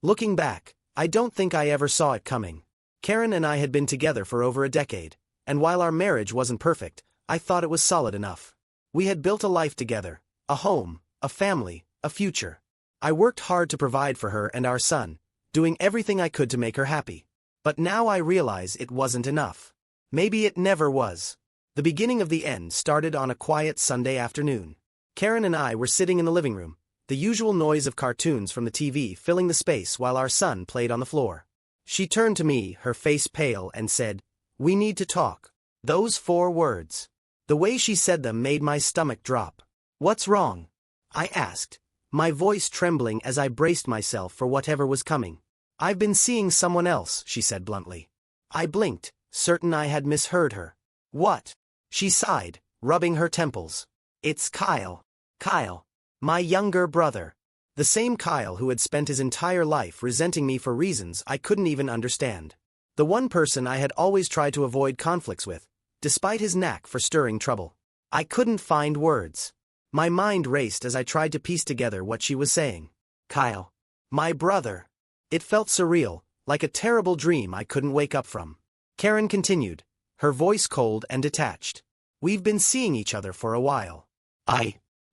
Looking back, I don't think I ever saw it coming. Karen and I had been together for over a decade, and while our marriage wasn't perfect, I thought it was solid enough. We had built a life together, a home, a family, a future. I worked hard to provide for her and our son, doing everything I could to make her happy. But now I realize it wasn't enough. Maybe it never was. The beginning of the end started on a quiet Sunday afternoon. Karen and I were sitting in the living room, the usual noise of cartoons from the TV filling the space while our son played on the floor. She turned to me, her face pale, and said, "We need to talk." Those 4 words. The way she said them made my stomach drop. "What's wrong?" I asked, my voice trembling as I braced myself for whatever was coming. "I've been seeing someone else," she said bluntly. I blinked, certain I had misheard her. "What?" She sighed, rubbing her temples. "It's Kyle. Kyle. My younger brother. The same Kyle who had spent his entire life resenting me for reasons I couldn't even understand. The one person I had always tried to avoid conflicts with, despite his knack for stirring trouble. I couldn't find words. My mind raced as I tried to piece together what she was saying. Kyle. My brother. It felt surreal, like a terrible dream I couldn't wake up from. Karen continued, her voice cold and detached. "We've been seeing each other for a while.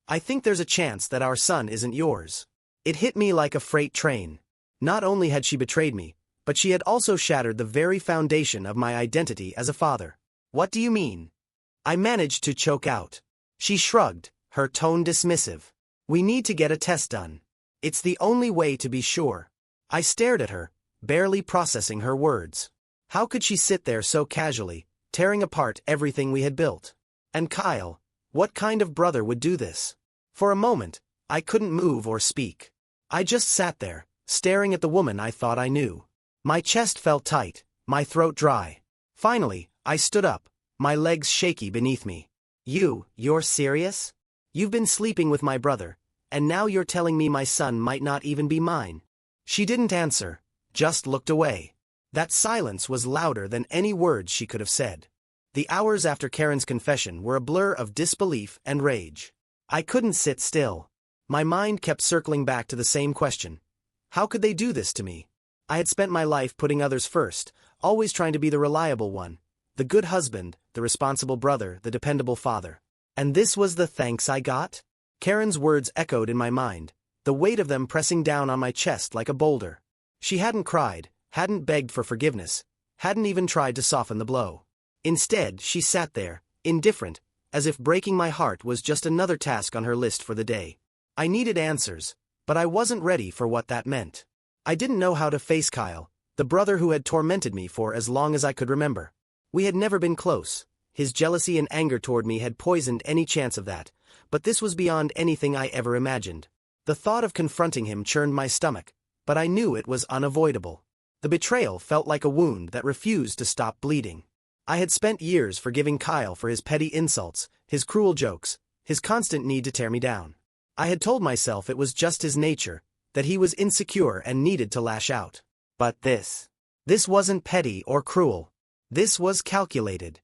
I think there's a chance that our son isn't yours." It hit me like a freight train. Not only had she betrayed me, but she had also shattered the very foundation of my identity as a father. "What do you mean?" I managed to choke out. She shrugged, her tone dismissive. "We need to get a test done. It's the only way to be sure." I stared at her, barely processing her words. How could she sit there so casually, tearing apart everything we had built? And Kyle, what kind of brother would do this? For a moment, I couldn't move or speak. I just sat there, staring at the woman I thought I knew. My chest felt tight, my throat dry. Finally, I stood up, my legs shaky beneath me. You're serious? You've been sleeping with my brother, and now you're telling me my son might not even be mine?" She didn't answer, just looked away. That silence was louder than any words she could have said. The hours after Karen's confession were a blur of disbelief and rage. I couldn't sit still. My mind kept circling back to the same question. How could they do this to me? I had spent my life putting others first, always trying to be the reliable one, the good husband, the responsible brother, the dependable father. And this was the thanks I got? Karen's words echoed in my mind, the weight of them pressing down on my chest like a boulder. She hadn't cried, hadn't begged for forgiveness, hadn't even tried to soften the blow. Instead, she sat there, indifferent, as if breaking my heart was just another task on her list for the day. I needed answers, but I wasn't ready for what that meant. I didn't know how to face Kyle, the brother who had tormented me for as long as I could remember. We had never been close. His jealousy and anger toward me had poisoned any chance of that, but this was beyond anything I ever imagined. The thought of confronting him churned my stomach, but I knew it was unavoidable. The betrayal felt like a wound that refused to stop bleeding. I had spent years forgiving Kyle for his petty insults, his cruel jokes, his constant need to tear me down. I had told myself it was just his nature, that he was insecure and needed to lash out. But this wasn't petty or cruel. This was calculated.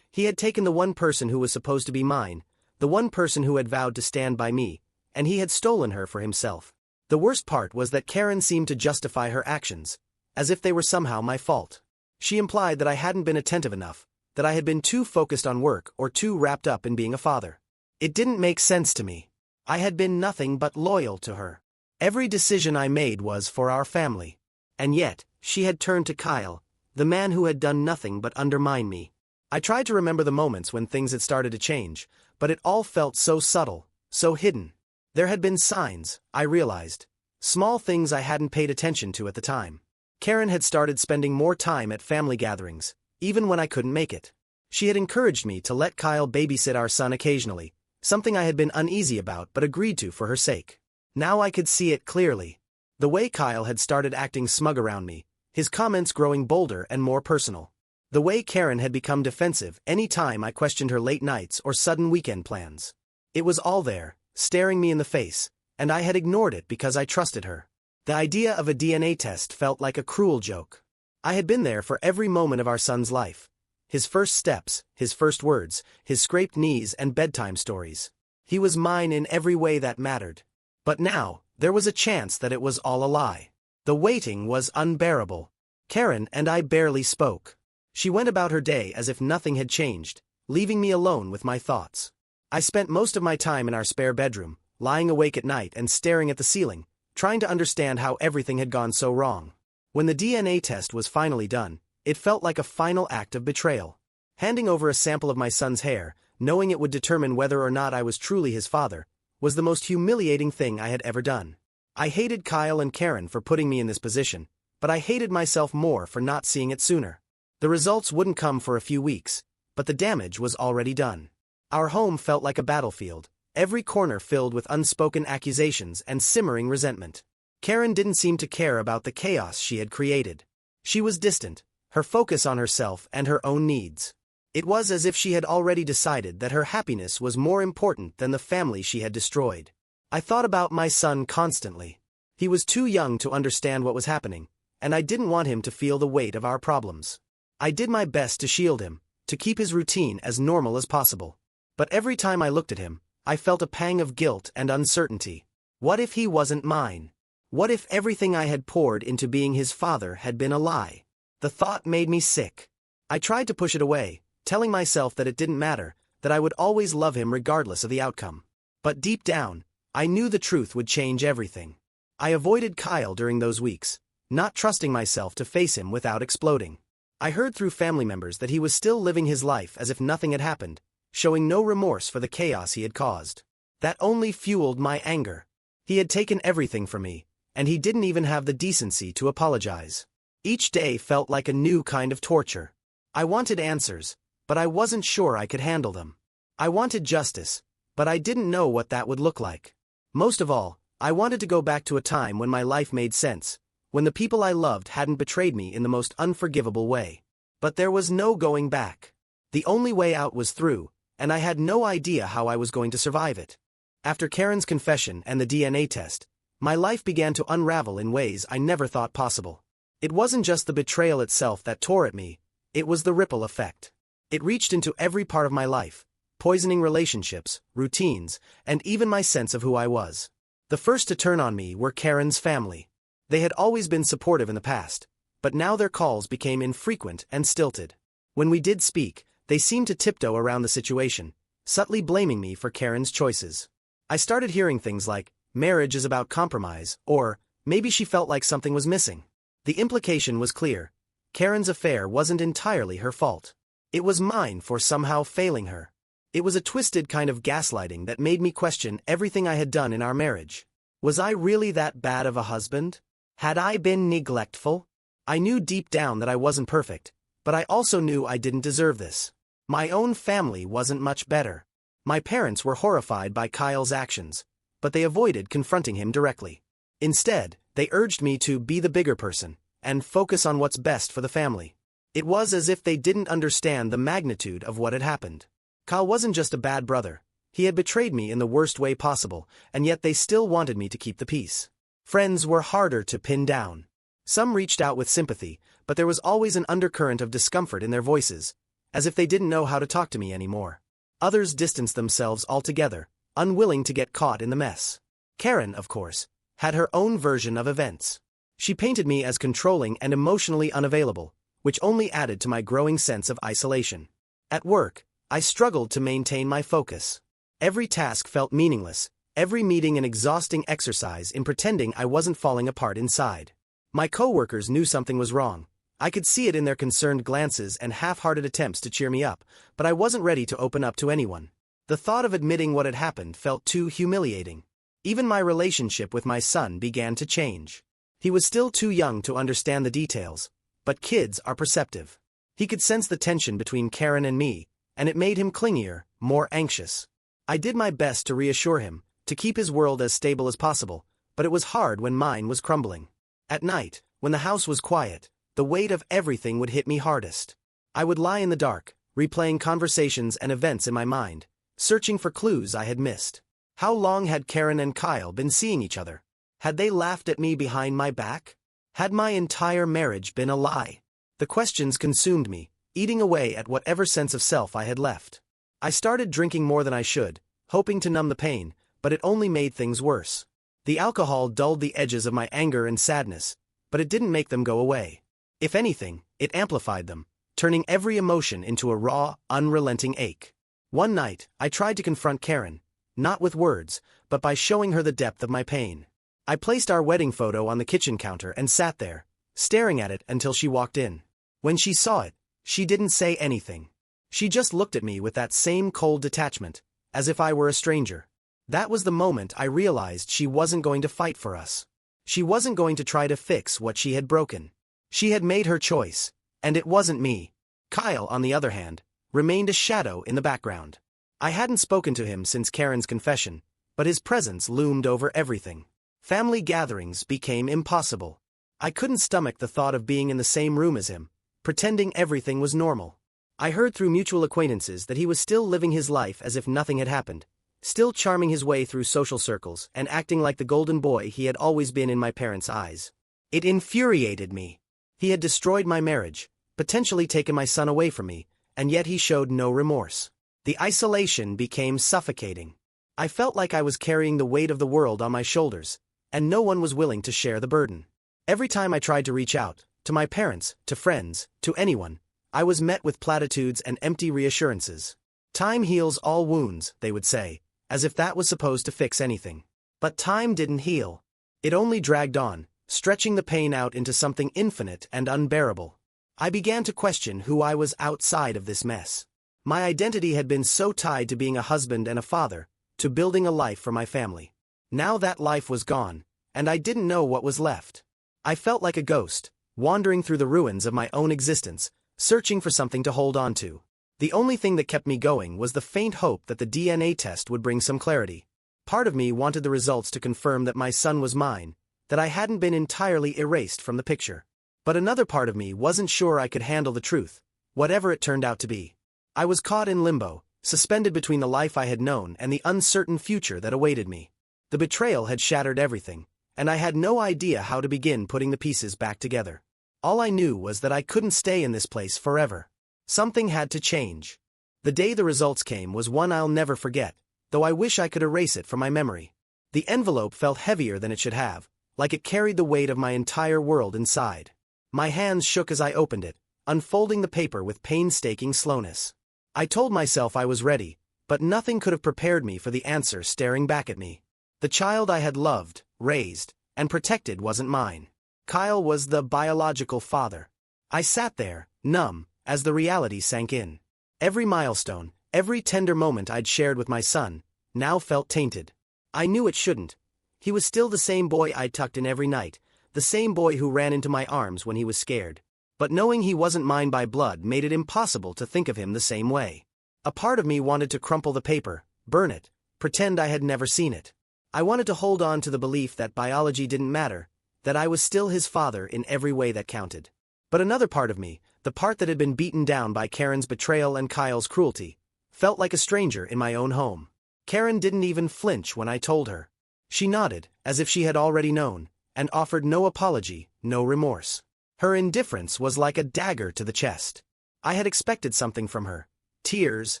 He had taken the one person who was supposed to be mine, the one person who had vowed to stand by me, and he had stolen her for himself. The worst part was that Karen seemed to justify her actions, as if they were somehow my fault. She implied that I hadn't been attentive enough, that I had been too focused on work or too wrapped up in being a father. It didn't make sense to me. I had been nothing but loyal to her. Every decision I made was for our family. And yet, she had turned to Kyle, the man who had done nothing but undermine me. I tried to remember the moments when things had started to change, but it all felt so subtle, so hidden. There had been signs, I realized. Small things I hadn't paid attention to at the time. Karen had started spending more time at family gatherings, even when I couldn't make it. She had encouraged me to let Kyle babysit our son occasionally, something I had been uneasy about but agreed to for her sake. Now I could see it clearly. The way Kyle had started acting smug around me, his comments growing bolder and more personal. The way Karen had become defensive any time I questioned her late nights or sudden weekend plans. It was all there, staring me in the face, and I had ignored it because I trusted her. The idea of a DNA test felt like a cruel joke. I had been there for every moment of our son's life. His first steps, his first words, his scraped knees and bedtime stories. He was mine in every way that mattered. But now, there was a chance that it was all a lie. The waiting was unbearable. Karen and I barely spoke. She went about her day as if nothing had changed, leaving me alone with my thoughts. I spent most of my time in our spare bedroom, lying awake at night and staring at the ceiling, trying to understand how everything had gone so wrong. When the DNA test was finally done, it felt like a final act of betrayal. Handing over a sample of my son's hair, knowing it would determine whether or not I was truly his father, was the most humiliating thing I had ever done. I hated Kyle and Karen for putting me in this position, but I hated myself more for not seeing it sooner. The results wouldn't come for a few weeks, but the damage was already done. Our home felt like a battlefield, every corner filled with unspoken accusations and simmering resentment. Karen didn't seem to care about the chaos she had created. She was distant, her focus on herself and her own needs. It was as if she had already decided that her happiness was more important than the family she had destroyed. I thought about my son constantly. He was too young to understand what was happening, and I didn't want him to feel the weight of our problems. I did my best to shield him, to keep his routine as normal as possible. But every time I looked at him, I felt a pang of guilt and uncertainty. What if he wasn't mine? What if everything I had poured into being his father had been a lie? The thought made me sick. I tried to push it away, telling myself that it didn't matter, that I would always love him regardless of the outcome. But deep down, I knew the truth would change everything. I avoided Kyle during those weeks, not trusting myself to face him without exploding. I heard through family members that he was still living his life as if nothing had happened, showing no remorse for the chaos he had caused. That only fueled my anger. He had taken everything from me, and he didn't even have the decency to apologize. Each day felt like a new kind of torture. I wanted answers, but I wasn't sure I could handle them. I wanted justice, but I didn't know what that would look like. Most of all, I wanted to go back to a time when my life made sense, when the people I loved hadn't betrayed me in the most unforgivable way. But there was no going back. The only way out was through, and I had no idea how I was going to survive it. After Karen's confession and the DNA test, my life began to unravel in ways I never thought possible. It wasn't just the betrayal itself that tore at me, it was the ripple effect. It reached into every part of my life, poisoning relationships, routines, and even my sense of who I was. The first to turn on me were Karen's family. They had always been supportive in the past, but now their calls became infrequent and stilted. When we did speak, they seemed to tiptoe around the situation, subtly blaming me for Karen's choices. I started hearing things like, marriage is about compromise, or, maybe she felt like something was missing. The implication was clear. Karen's affair wasn't entirely her fault. It was mine for somehow failing her. It was a twisted kind of gaslighting that made me question everything I had done in our marriage. Was I really that bad of a husband? Had I been neglectful? I knew deep down that I wasn't perfect, but I also knew I didn't deserve this. My own family wasn't much better. My parents were horrified by Kyle's actions, but they avoided confronting him directly. Instead, they urged me to be the bigger person and focus on what's best for the family. It was as if they didn't understand the magnitude of what had happened. Kyle wasn't just a bad brother. He had betrayed me in the worst way possible, and yet they still wanted me to keep the peace. Friends were harder to pin down. Some reached out with sympathy, but there was always an undercurrent of discomfort in their voices, as if they didn't know how to talk to me anymore. Others distanced themselves altogether, unwilling to get caught in the mess. Karen, of course, had her own version of events. She painted me as controlling and emotionally unavailable, which only added to my growing sense of isolation. At work, I struggled to maintain my focus. Every task felt meaningless, every meeting an exhausting exercise in pretending I wasn't falling apart inside. My coworkers knew something was wrong. I could see it in their concerned glances and half-hearted attempts to cheer me up, but I wasn't ready to open up to anyone. The thought of admitting what had happened felt too humiliating. Even my relationship with my son began to change. He was still too young to understand the details, but kids are perceptive. He could sense the tension between Karen and me, and it made him clingier, more anxious. I did my best to reassure him, to keep his world as stable as possible, but it was hard when mine was crumbling. At night, when the house was quiet, the weight of everything would hit me hardest. I would lie in the dark, replaying conversations and events in my mind, searching for clues I had missed. How long had Karen and Kyle been seeing each other? Had they laughed at me behind my back? Had my entire marriage been a lie? The questions consumed me, eating away at whatever sense of self I had left. I started drinking more than I should, hoping to numb the pain, but it only made things worse. The alcohol dulled the edges of my anger and sadness, but it didn't make them go away. If anything, it amplified them, turning every emotion into a raw, unrelenting ache. One night, I tried to confront Karen, not with words, but by showing her the depth of my pain. I placed our wedding photo on the kitchen counter and sat there, staring at it until she walked in. When she saw it, she didn't say anything. She just looked at me with that same cold detachment, as if I were a stranger. That was the moment I realized she wasn't going to fight for us. She wasn't going to try to fix what she had broken. She had made her choice, and it wasn't me. Kyle, on the other hand, remained a shadow in the background. I hadn't spoken to him since Karen's confession, but his presence loomed over everything. Family gatherings became impossible. I couldn't stomach the thought of being in the same room as him, pretending everything was normal. I heard through mutual acquaintances that he was still living his life as if nothing had happened, still charming his way through social circles and acting like the golden boy he had always been in my parents' eyes. It infuriated me. He had destroyed my marriage, potentially taken my son away from me, and yet he showed no remorse. The isolation became suffocating. I felt like I was carrying the weight of the world on my shoulders, and no one was willing to share the burden. Every time I tried to reach out, to my parents, to friends, to anyone, I was met with platitudes and empty reassurances. Time heals all wounds, they would say, as if that was supposed to fix anything. But time didn't heal. It only dragged on, stretching the pain out into something infinite and unbearable. I began to question who I was outside of this mess. My identity had been so tied to being a husband and a father, to building a life for my family. Now that life was gone, and I didn't know what was left. I felt like a ghost, wandering through the ruins of my own existence, searching for something to hold on to. The only thing that kept me going was the faint hope that the DNA test would bring some clarity. Part of me wanted the results to confirm that my son was mine, that I hadn't been entirely erased from the picture. But another part of me wasn't sure I could handle the truth, whatever it turned out to be. I was caught in limbo, suspended between the life I had known and the uncertain future that awaited me. The betrayal had shattered everything, and I had no idea how to begin putting the pieces back together. All I knew was that I couldn't stay in this place forever. Something had to change. The day the results came was one I'll never forget, though I wish I could erase it from my memory. The envelope felt heavier than it should have, like it carried the weight of my entire world inside. My hands shook as I opened it, unfolding the paper with painstaking slowness. I told myself I was ready, but nothing could have prepared me for the answer staring back at me. The child I had loved, raised, and protected wasn't mine. Kyle was the biological father. I sat there, numb, as the reality sank in. Every milestone, every tender moment I'd shared with my son, now felt tainted. I knew it shouldn't. He was still the same boy I'd tucked in every night, the same boy who ran into my arms when he was scared. But knowing he wasn't mine by blood made it impossible to think of him the same way. A part of me wanted to crumple the paper, burn it, pretend I had never seen it. I wanted to hold on to the belief that biology didn't matter, that I was still his father in every way that counted. But another part of me, the part that had been beaten down by Karen's betrayal and Kyle's cruelty, felt like a stranger in my own home. Karen didn't even flinch when I told her. She nodded, as if she had already known, and offered no apology, no remorse. Her indifference was like a dagger to the chest. I had expected something from her. Tears,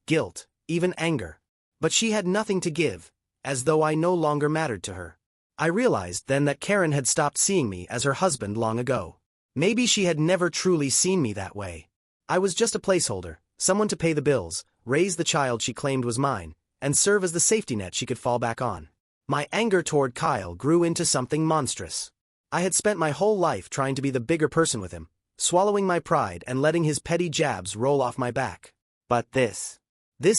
guilt, even anger. But she had nothing to give, as though I no longer mattered to her. I realized then that Karen had stopped seeing me as her husband long ago. Maybe she had never truly seen me that way. I was just a placeholder, someone to pay the bills, raise the child she claimed was mine, and serve as the safety net she could fall back on. My anger toward Kyle grew into something monstrous. I had spent my whole life trying to be the bigger person with him, swallowing my pride and letting his petty jabs roll off my back. But this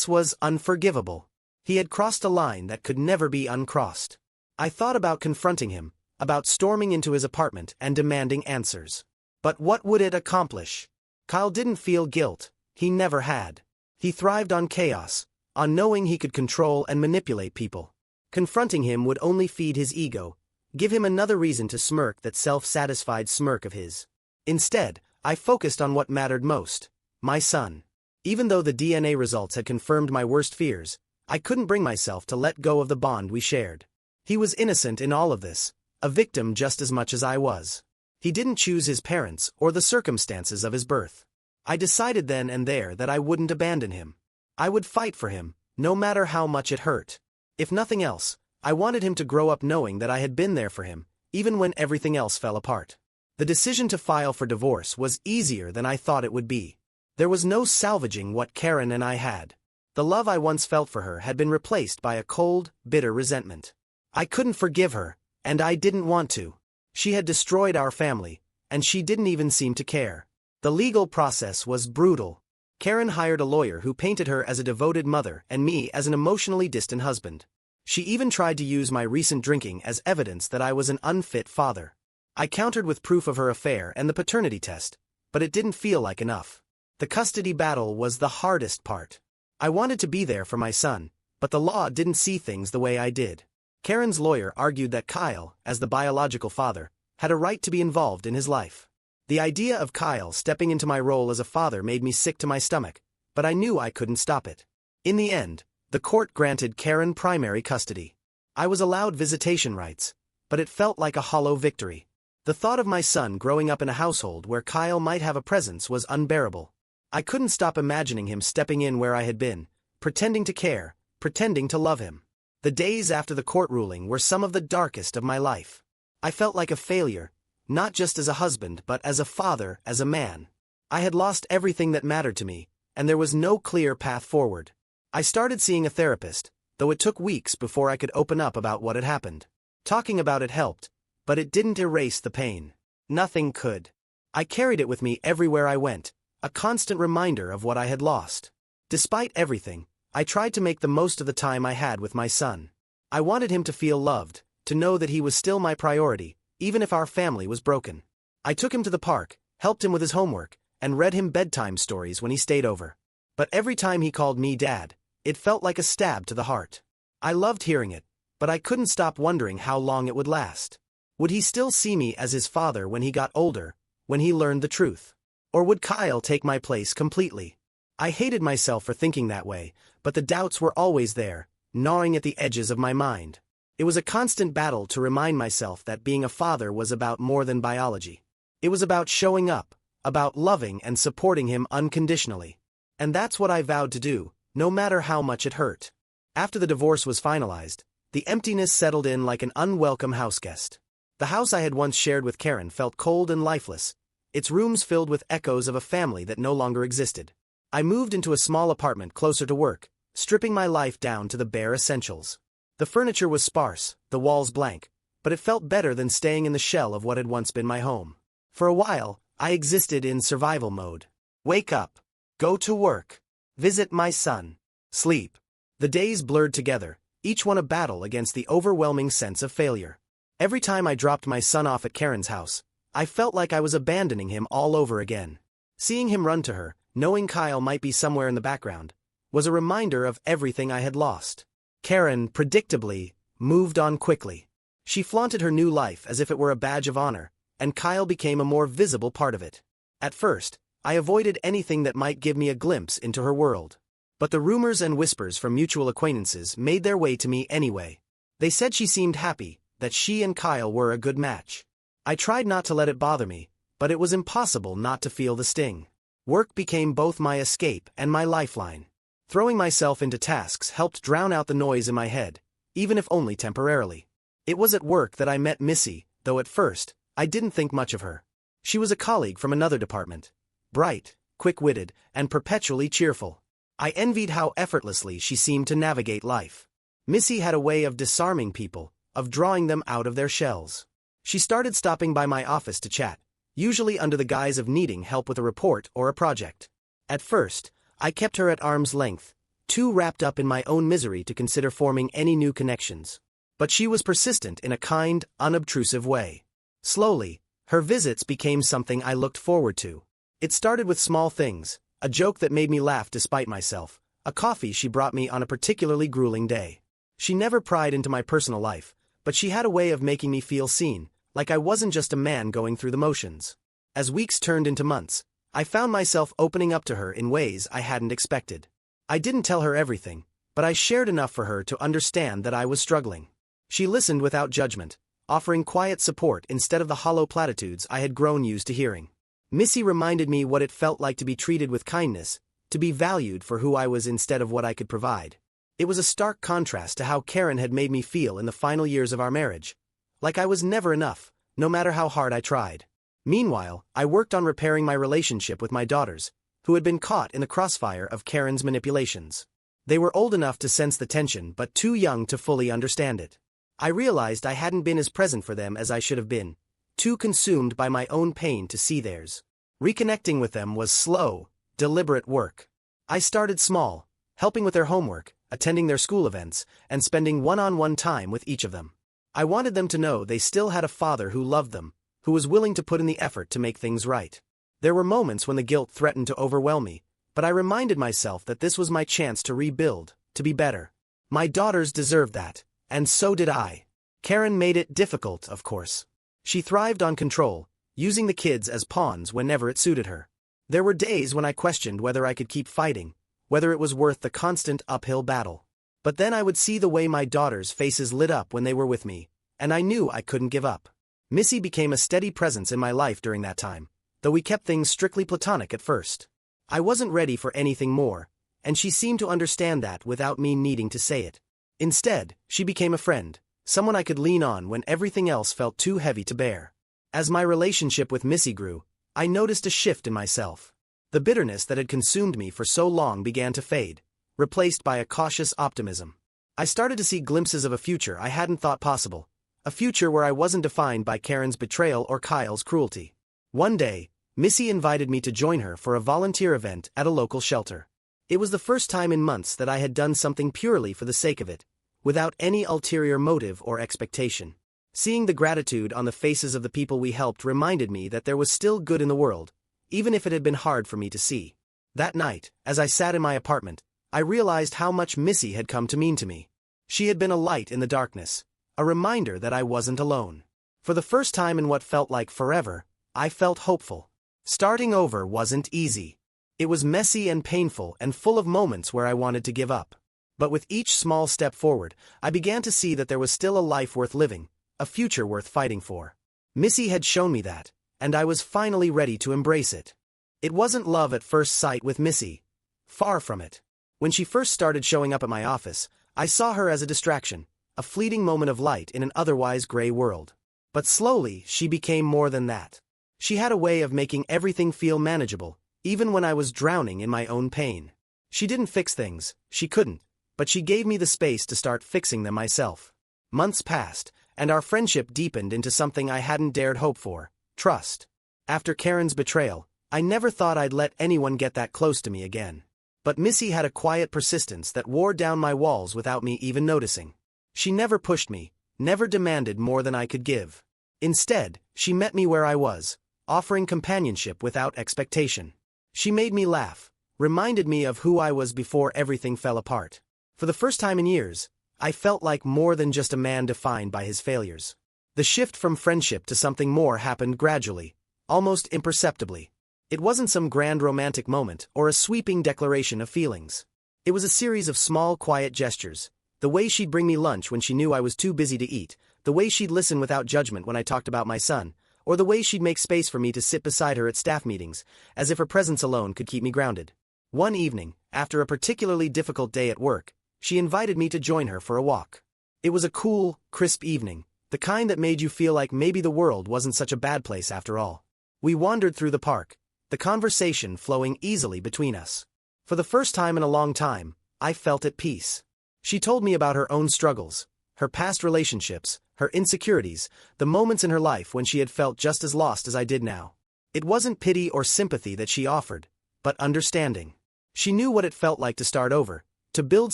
was unforgivable. He had crossed a line that could never be uncrossed. I thought about confronting him, about storming into his apartment and demanding answers. But what would it accomplish? Kyle didn't feel guilt, he never had. He thrived on chaos, on knowing he could control and manipulate people. Confronting him would only feed his ego, give him another reason to smirk that self-satisfied smirk of his. Instead, I focused on what mattered most, my son. Even though the DNA results had confirmed my worst fears, I couldn't bring myself to let go of the bond we shared. He was innocent in all of this, a victim just as much as I was. He didn't choose his parents or the circumstances of his birth. I decided then and there that I wouldn't abandon him. I would fight for him, no matter how much it hurt. If nothing else, I wanted him to grow up knowing that I had been there for him, even when everything else fell apart. The decision to file for divorce was easier than I thought it would be. There was no salvaging what Karen and I had. The love I once felt for her had been replaced by a cold, bitter resentment. I couldn't forgive her, and I didn't want to. She had destroyed our family, and she didn't even seem to care. The legal process was brutal. Karen hired a lawyer who painted her as a devoted mother and me as an emotionally distant husband. She even tried to use my recent drinking as evidence that I was an unfit father. I countered with proof of her affair and the paternity test, but it didn't feel like enough. The custody battle was the hardest part. I wanted to be there for my son, but the law didn't see things the way I did. Karen's lawyer argued that Kyle, as the biological father, had a right to be involved in his life. The idea of Kyle stepping into my role as a father made me sick to my stomach, but I knew I couldn't stop it. In the end, the court granted Karen primary custody. I was allowed visitation rights, but it felt like a hollow victory. The thought of my son growing up in a household where Kyle might have a presence was unbearable. I couldn't stop imagining him stepping in where I had been, pretending to care, pretending to love him. The days after the court ruling were some of the darkest of my life. I felt like a failure, not just as a husband but as a father, as a man. I had lost everything that mattered to me, and there was no clear path forward. I started seeing a therapist, though it took weeks before I could open up about what had happened. Talking about it helped, but it didn't erase the pain. Nothing could. I carried it with me everywhere I went, a constant reminder of what I had lost. Despite everything, I tried to make the most of the time I had with my son. I wanted him to feel loved, to know that he was still my priority, even if our family was broken. I took him to the park, helped him with his homework, and read him bedtime stories when he stayed over. But every time he called me Dad, it felt like a stab to the heart. I loved hearing it, but I couldn't stop wondering how long it would last. Would he still see me as his father when he got older, when he learned the truth? Or would Kyle take my place completely? I hated myself for thinking that way, but the doubts were always there, gnawing at the edges of my mind. It was a constant battle to remind myself that being a father was about more than biology. It was about showing up, about loving and supporting him unconditionally. And that's what I vowed to do, no matter how much it hurt. After the divorce was finalized, the emptiness settled in like an unwelcome houseguest. The house I had once shared with Karen felt cold and lifeless, its rooms filled with echoes of a family that no longer existed. I moved into a small apartment closer to work, stripping my life down to the bare essentials. The furniture was sparse, the walls blank, but it felt better than staying in the shell of what had once been my home. For a while, I existed in survival mode. Wake up, go to work, visit my son, sleep. The days blurred together, each one a battle against the overwhelming sense of failure. Every time I dropped my son off at Karen's house, I felt like I was abandoning him all over again. Seeing him run to her, knowing Kyle might be somewhere in the background, was a reminder of everything I had lost. Karen, predictably, moved on quickly. She flaunted her new life as if it were a badge of honor, and Kyle became a more visible part of it. At first, I avoided anything that might give me a glimpse into her world. But the rumors and whispers from mutual acquaintances made their way to me anyway. They said she seemed happy, that she and Kyle were a good match. I tried not to let it bother me, but it was impossible not to feel the sting. Work became both my escape and my lifeline. Throwing myself into tasks helped drown out the noise in my head, even if only temporarily. It was at work that I met Missy, though at first, I didn't think much of her. She was a colleague from another department. Bright, quick-witted, and perpetually cheerful. I envied how effortlessly she seemed to navigate life. Missy had a way of disarming people, of drawing them out of their shells. She started stopping by my office to chat, usually under the guise of needing help with a report or a project. At first, I kept her at arm's length, too wrapped up in my own misery to consider forming any new connections. But she was persistent in a kind, unobtrusive way. Slowly, her visits became something I looked forward to. It started with small things, a joke that made me laugh despite myself, a coffee she brought me on a particularly grueling day. She never pried into my personal life, but she had a way of making me feel seen, like I wasn't just a man going through the motions. As weeks turned into months, I found myself opening up to her in ways I hadn't expected. I didn't tell her everything, but I shared enough for her to understand that I was struggling. She listened without judgment, offering quiet support instead of the hollow platitudes I had grown used to hearing. Missy reminded me what it felt like to be treated with kindness, to be valued for who I was instead of what I could provide. It was a stark contrast to how Karen had made me feel in the final years of our marriage. Like I was never enough, no matter how hard I tried. Meanwhile, I worked on repairing my relationship with my daughters, who had been caught in the crossfire of Karen's manipulations. They were old enough to sense the tension but too young to fully understand it. I realized I hadn't been as present for them as I should have been, too consumed by my own pain to see theirs. Reconnecting with them was slow, deliberate work. I started small, helping with their homework, attending their school events, and spending one-on-one time with each of them. I wanted them to know they still had a father who loved them, who was willing to put in the effort to make things right. There were moments when the guilt threatened to overwhelm me, but I reminded myself that this was my chance to rebuild, to be better. My daughters deserved that, and so did I. Karen made it difficult, of course. She thrived on control, using the kids as pawns whenever it suited her. There were days when I questioned whether I could keep fighting, whether it was worth the constant uphill battle. But then I would see the way my daughters' faces lit up when they were with me, and I knew I couldn't give up. Missy became a steady presence in my life during that time, though we kept things strictly platonic at first. I wasn't ready for anything more, and she seemed to understand that without me needing to say it. Instead, she became a friend, someone I could lean on when everything else felt too heavy to bear. As my relationship with Missy grew, I noticed a shift in myself. The bitterness that had consumed me for so long began to fade, replaced by a cautious optimism. I started to see glimpses of a future I hadn't thought possible, a future where I wasn't defined by Karen's betrayal or Kyle's cruelty. One day, Missy invited me to join her for a volunteer event at a local shelter. It was the first time in months that I had done something purely for the sake of it, without any ulterior motive or expectation. Seeing the gratitude on the faces of the people we helped reminded me that there was still good in the world, even if it had been hard for me to see. That night, as I sat in my apartment, I realized how much Missy had come to mean to me. She had been a light in the darkness, a reminder that I wasn't alone. For the first time in what felt like forever, I felt hopeful. Starting over wasn't easy. It was messy and painful and full of moments where I wanted to give up. But with each small step forward, I began to see that there was still a life worth living, a future worth fighting for. Missy had shown me that, and I was finally ready to embrace it. It wasn't love at first sight with Missy. Far from it. When she first started showing up at my office, I saw her as a distraction, a fleeting moment of light in an otherwise gray world. But slowly, she became more than that. She had a way of making everything feel manageable, even when I was drowning in my own pain. She didn't fix things, she couldn't, but she gave me the space to start fixing them myself. Months passed, and our friendship deepened into something I hadn't dared hope for: trust. After Karen's betrayal, I never thought I'd let anyone get that close to me again. But Missy had a quiet persistence that wore down my walls without me even noticing. She never pushed me, never demanded more than I could give. Instead, she met me where I was, offering companionship without expectation. She made me laugh, reminded me of who I was before everything fell apart. For the first time in years, I felt like more than just a man defined by his failures. The shift from friendship to something more happened gradually, almost imperceptibly. It wasn't some grand romantic moment or a sweeping declaration of feelings. It was a series of small, quiet gestures. The way she'd bring me lunch when she knew I was too busy to eat, the way she'd listen without judgment when I talked about my son, or the way she'd make space for me to sit beside her at staff meetings, as if her presence alone could keep me grounded. One evening, after a particularly difficult day at work, she invited me to join her for a walk. It was a cool, crisp evening, the kind that made you feel like maybe the world wasn't such a bad place after all. We wandered through the park, the conversation flowing easily between us. For the first time in a long time, I felt at peace. She told me about her own struggles, her past relationships, her insecurities, the moments in her life when she had felt just as lost as I did now. It wasn't pity or sympathy that she offered, but understanding. She knew what it felt like to start over, to build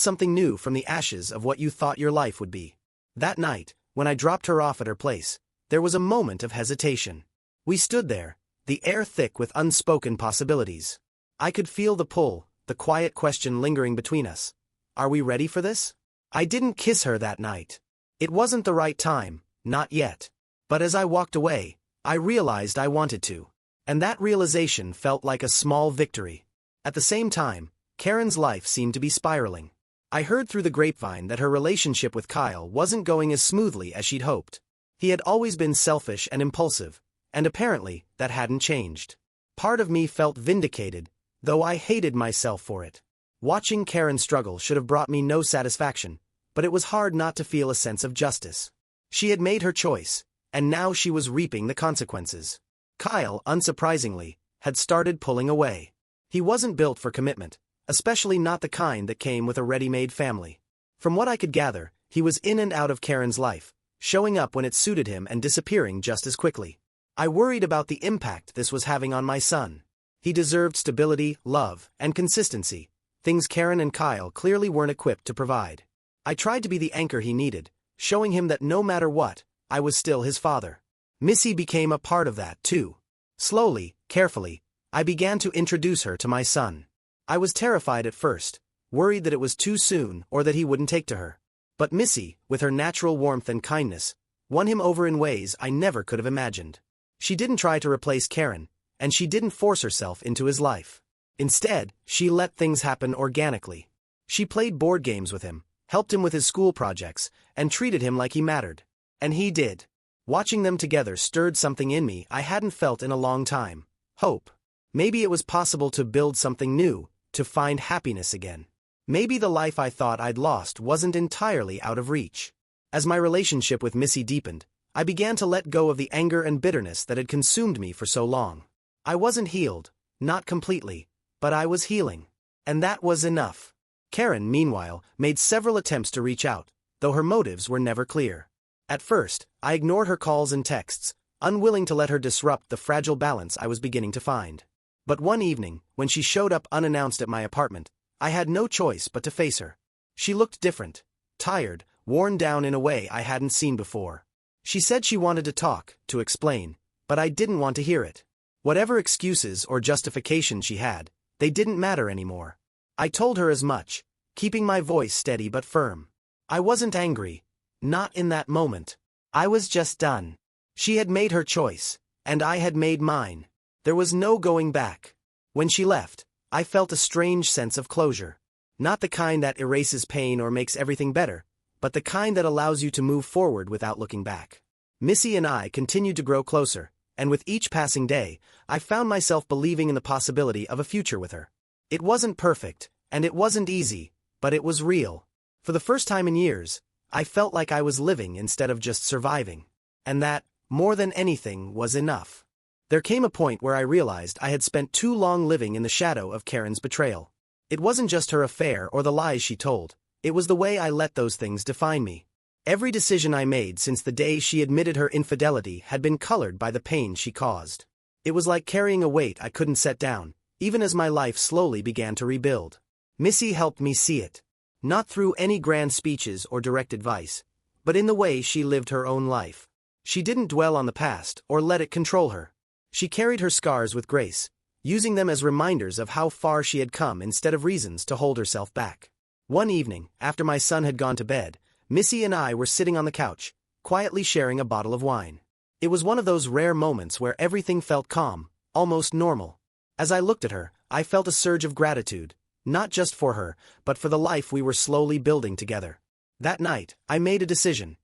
something new from the ashes of what you thought your life would be. That night, when I dropped her off at her place, there was a moment of hesitation. We stood there, the air thick with unspoken possibilities. I could feel the pull, the quiet question lingering between us. Are we ready for this? I didn't kiss her that night. It wasn't the right time, not yet. But as I walked away, I realized I wanted to. And that realization felt like a small victory. At the same time, Karen's life seemed to be spiraling. I heard through the grapevine that her relationship with Kyle wasn't going as smoothly as she'd hoped. He had always been selfish and impulsive, and apparently that hadn't changed. Part of me felt vindicated, though I hated myself for it. Watching Karen struggle should have brought me no satisfaction, but it was hard not to feel a sense of justice. She had made her choice, and now she was reaping the consequences. Kyle, unsurprisingly, had started pulling away. He wasn't built for commitment, especially not the kind that came with a ready-made family. From what I could gather, he was in and out of Karen's life, showing up when it suited him and disappearing just as quickly. I worried about the impact this was having on my son. He deserved stability, love, and consistency, things Karen and Kyle clearly weren't equipped to provide. I tried to be the anchor he needed, showing him that no matter what, I was still his father. Missy became a part of that, too. Slowly, carefully, I began to introduce her to my son. I was terrified at first, worried that it was too soon or that he wouldn't take to her. But Missy, with her natural warmth and kindness, won him over in ways I never could have imagined. She didn't try to replace Karen, and she didn't force herself into his life. Instead, she let things happen organically. She played board games with him, helped him with his school projects, and treated him like he mattered. And he did. Watching them together stirred something in me I hadn't felt in a long time. Hope. Maybe it was possible to build something new, to find happiness again. Maybe the life I thought I'd lost wasn't entirely out of reach. As my relationship with Missy deepened, I began to let go of the anger and bitterness that had consumed me for so long. I wasn't healed, not completely, but I was healing. And that was enough. Karen, meanwhile, made several attempts to reach out, though her motives were never clear. At first, I ignored her calls and texts, unwilling to let her disrupt the fragile balance I was beginning to find. But one evening, when she showed up unannounced at my apartment, I had no choice but to face her. She looked different, tired, worn down in a way I hadn't seen before. She said she wanted to talk, to explain, but I didn't want to hear it. Whatever excuses or justification she had, they didn't matter anymore. I told her as much, keeping my voice steady but firm. I wasn't angry. Not in that moment. I was just done. She had made her choice, and I had made mine. There was no going back. When she left, I felt a strange sense of closure. Not the kind that erases pain or makes everything better, but the kind that allows you to move forward without looking back. Missy and I continued to grow closer, and with each passing day, I found myself believing in the possibility of a future with her. It wasn't perfect, and it wasn't easy, but it was real. For the first time in years, I felt like I was living instead of just surviving. And that, more than anything, was enough. There came a point where I realized I had spent too long living in the shadow of Karen's betrayal. It wasn't just her affair or the lies she told, it was the way I let those things define me. Every decision I made since the day she admitted her infidelity had been colored by the pain she caused. It was like carrying a weight I couldn't set down, even as my life slowly began to rebuild. Missy helped me see it. Not through any grand speeches or direct advice, but in the way she lived her own life. She didn't dwell on the past or let it control her. She carried her scars with grace, using them as reminders of how far she had come instead of reasons to hold herself back. One evening, after my son had gone to bed, Missy and I were sitting on the couch, quietly sharing a bottle of wine. It was one of those rare moments where everything felt calm, almost normal. As I looked at her, I felt a surge of gratitude. Not just for her, but for the life we were slowly building together. That night, I made a decision.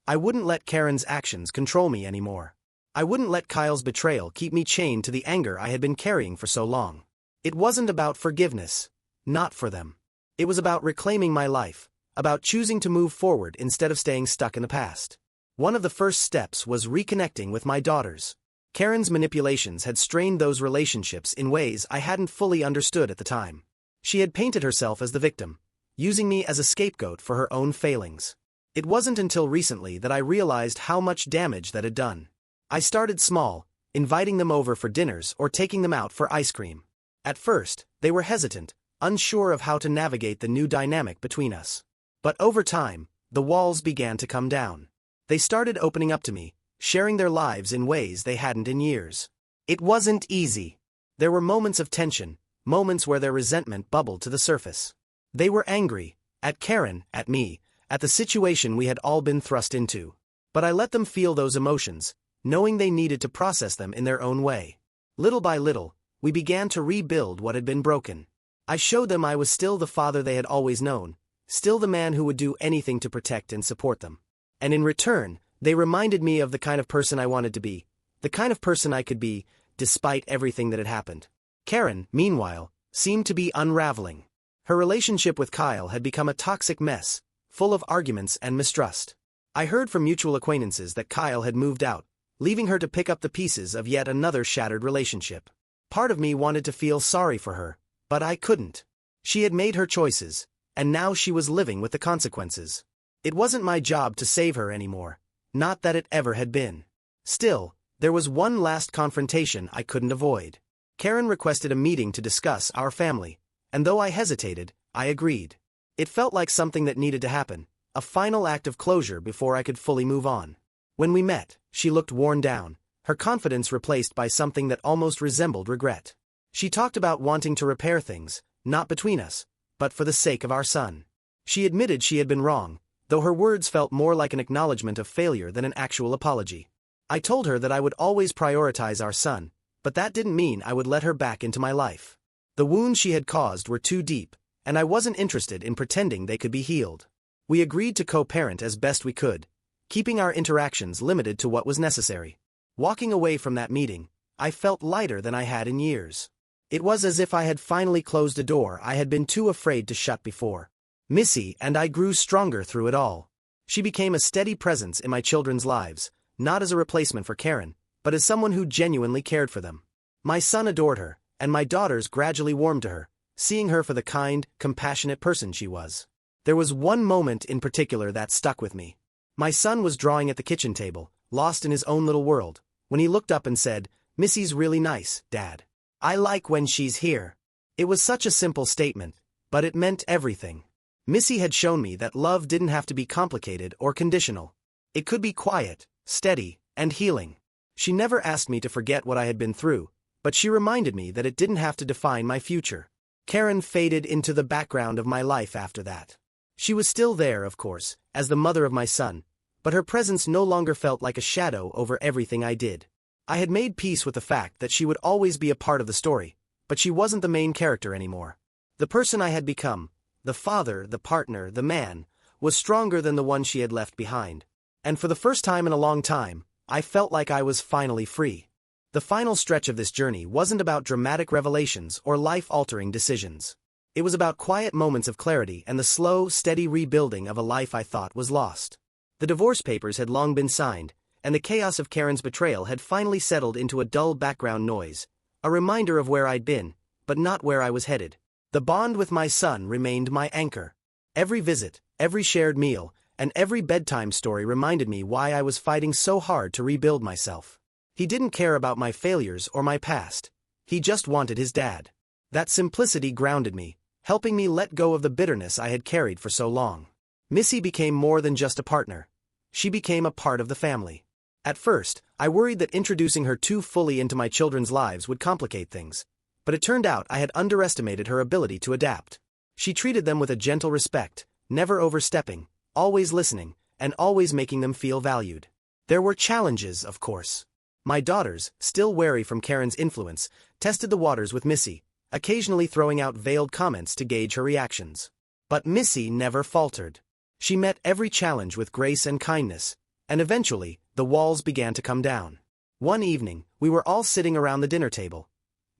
I wouldn't let Karen's actions control me anymore. I wouldn't let Kyle's betrayal keep me chained to the anger I had been carrying for so long. It wasn't about forgiveness. Not for them. It was about reclaiming my life, about choosing to move forward instead of staying stuck in the past. One of the first steps was reconnecting with my daughters. Karen's manipulations had strained those relationships in ways I hadn't fully understood at the time. She had painted herself as the victim, using me as a scapegoat for her own failings. It wasn't until recently that I realized how much damage that had done. I started small, inviting them over for dinners or taking them out for ice cream. At first, they were hesitant, unsure of how to navigate the new dynamic between us. But over time, the walls began to come down. They started opening up to me, sharing their lives in ways they hadn't in years. It wasn't easy. There were moments of tension, moments where their resentment bubbled to the surface. They were angry, at Karen, at me, at the situation we had all been thrust into. But I let them feel those emotions, knowing they needed to process them in their own way. Little by little, we began to rebuild what had been broken. I showed them I was still the father they had always known, still the man who would do anything to protect and support them. And in return, they reminded me of the kind of person I wanted to be, the kind of person I could be, despite everything that had happened. Karen, meanwhile, seemed to be unraveling. Her relationship with Kyle had become a toxic mess, full of arguments and mistrust. I heard from mutual acquaintances that Kyle had moved out, leaving her to pick up the pieces of yet another shattered relationship. Part of me wanted to feel sorry for her, but I couldn't. She had made her choices, and now she was living with the consequences. It wasn't my job to save her anymore, not that it ever had been. Still, there was one last confrontation I couldn't avoid. Karen requested a meeting to discuss our family, and though I hesitated, I agreed. It felt like something that needed to happen, a final act of closure before I could fully move on. When we met, she looked worn down, her confidence replaced by something that almost resembled regret. She talked about wanting to repair things, not between us, but for the sake of our son. She admitted she had been wrong, though her words felt more like an acknowledgement of failure than an actual apology. I told her that I would always prioritize our son, but that didn't mean I would let her back into my life. The wounds she had caused were too deep, and I wasn't interested in pretending they could be healed. We agreed to co-parent as best we could, keeping our interactions limited to what was necessary. Walking away from that meeting, I felt lighter than I had in years. It was as if I had finally closed a door I had been too afraid to shut before. Missy and I grew stronger through it all. She became a steady presence in my children's lives, not as a replacement for Karen, but as someone who genuinely cared for them. My son adored her, and my daughters gradually warmed to her, seeing her for the kind, compassionate person she was. There was one moment in particular that stuck with me. My son was drawing at the kitchen table, lost in his own little world, when he looked up and said, "Missy's really nice, Dad. I like when she's here." It was such a simple statement, but it meant everything. Missy had shown me that love didn't have to be complicated or conditional. It could be quiet, steady, and healing. She never asked me to forget what I had been through, but she reminded me that it didn't have to define my future. Karen faded into the background of my life after that. She was still there, of course, as the mother of my son, but her presence no longer felt like a shadow over everything I did. I had made peace with the fact that she would always be a part of the story, but she wasn't the main character anymore. The person I had become, the father, the partner, the man, was stronger than the one she had left behind. And for the first time in a long time, I felt like I was finally free. The final stretch of this journey wasn't about dramatic revelations or life-altering decisions. It was about quiet moments of clarity and the slow, steady rebuilding of a life I thought was lost. The divorce papers had long been signed, and the chaos of Karen's betrayal had finally settled into a dull background noise, a reminder of where I'd been, but not where I was headed. The bond with my son remained my anchor. Every visit, every shared meal, and every bedtime story reminded me why I was fighting so hard to rebuild myself. He didn't care about my failures or my past. He just wanted his dad. That simplicity grounded me, helping me let go of the bitterness I had carried for so long. Missy became more than just a partner. She became a part of the family. At first, I worried that introducing her too fully into my children's lives would complicate things, but it turned out I had underestimated her ability to adapt. She treated them with a gentle respect, never overstepping, always listening, and always making them feel valued. There were challenges, of course. My daughters, still wary from Karen's influence, tested the waters with Missy, occasionally throwing out veiled comments to gauge her reactions. But Missy never faltered. She met every challenge with grace and kindness, and eventually, the walls began to come down. One evening, we were all sitting around the dinner table.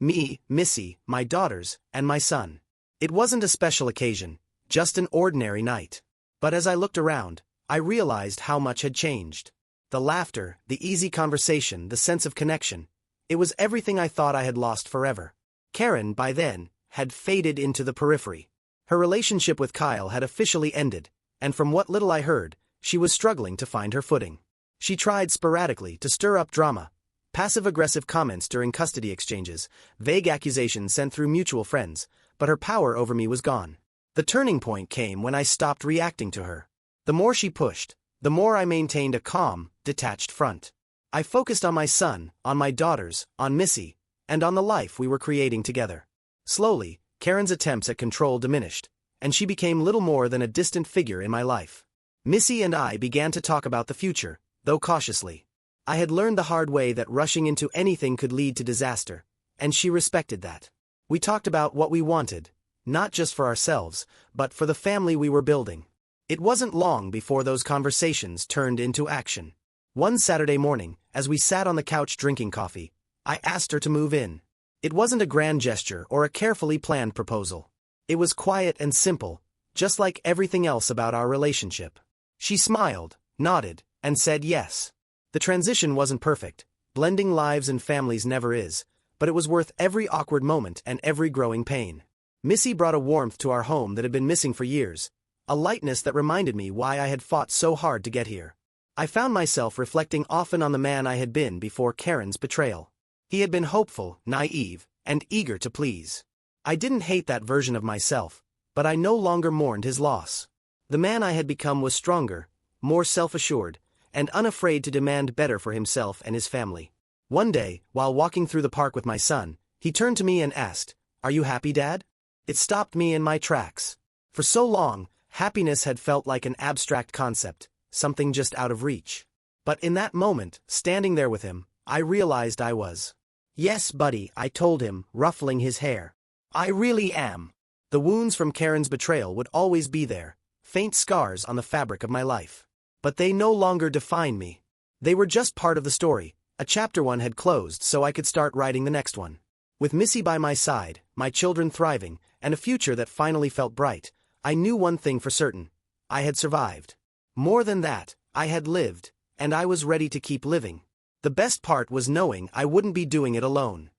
Me, Missy, my daughters, and my son. It wasn't a special occasion, just an ordinary night. But as I looked around, I realized how much had changed. The laughter, the easy conversation, the sense of connection. It was everything I thought I had lost forever. Karen, by then, had faded into the periphery. Her relationship with Kyle had officially ended, and from what little I heard, she was struggling to find her footing. She tried sporadically to stir up drama, passive-aggressive comments during custody exchanges, vague accusations sent through mutual friends, but her power over me was gone. The turning point came when I stopped reacting to her. The more she pushed, the more I maintained a calm, detached front. I focused on my son, on my daughters, on Missy, and on the life we were creating together. Slowly, Karen's attempts at control diminished, and she became little more than a distant figure in my life. Missy and I began to talk about the future, though cautiously. I had learned the hard way that rushing into anything could lead to disaster, and she respected that. We talked about what we wanted, not just for ourselves, but for the family we were building. It wasn't long before those conversations turned into action. One Saturday morning, as we sat on the couch drinking coffee, I asked her to move in. It wasn't a grand gesture or a carefully planned proposal. It was quiet and simple, just like everything else about our relationship. She smiled, nodded, and said yes. The transition wasn't perfect, blending lives and families never is, but it was worth every awkward moment and every growing pain. Missy brought a warmth to our home that had been missing for years, a lightness that reminded me why I had fought so hard to get here. I found myself reflecting often on the man I had been before Karen's betrayal. He had been hopeful, naive, and eager to please. I didn't hate that version of myself, but I no longer mourned his loss. The man I had become was stronger, more self-assured, and unafraid to demand better for himself and his family. One day, while walking through the park with my son, he turned to me and asked, "Are you happy, Dad?" It stopped me in my tracks. For so long, happiness had felt like an abstract concept, something just out of reach. But in that moment, standing there with him, I realized I was. "Yes, buddy," I told him, ruffling his hair. "I really am." The wounds from Karen's betrayal would always be there, faint scars on the fabric of my life. But they no longer defined me. They were just part of the story. A chapter one had closed so I could start writing the next one. With Missy by my side, my children thriving, and a future that finally felt bright, I knew one thing for certain. I had survived. More than that, I had lived, and I was ready to keep living. The best part was knowing I wouldn't be doing it alone.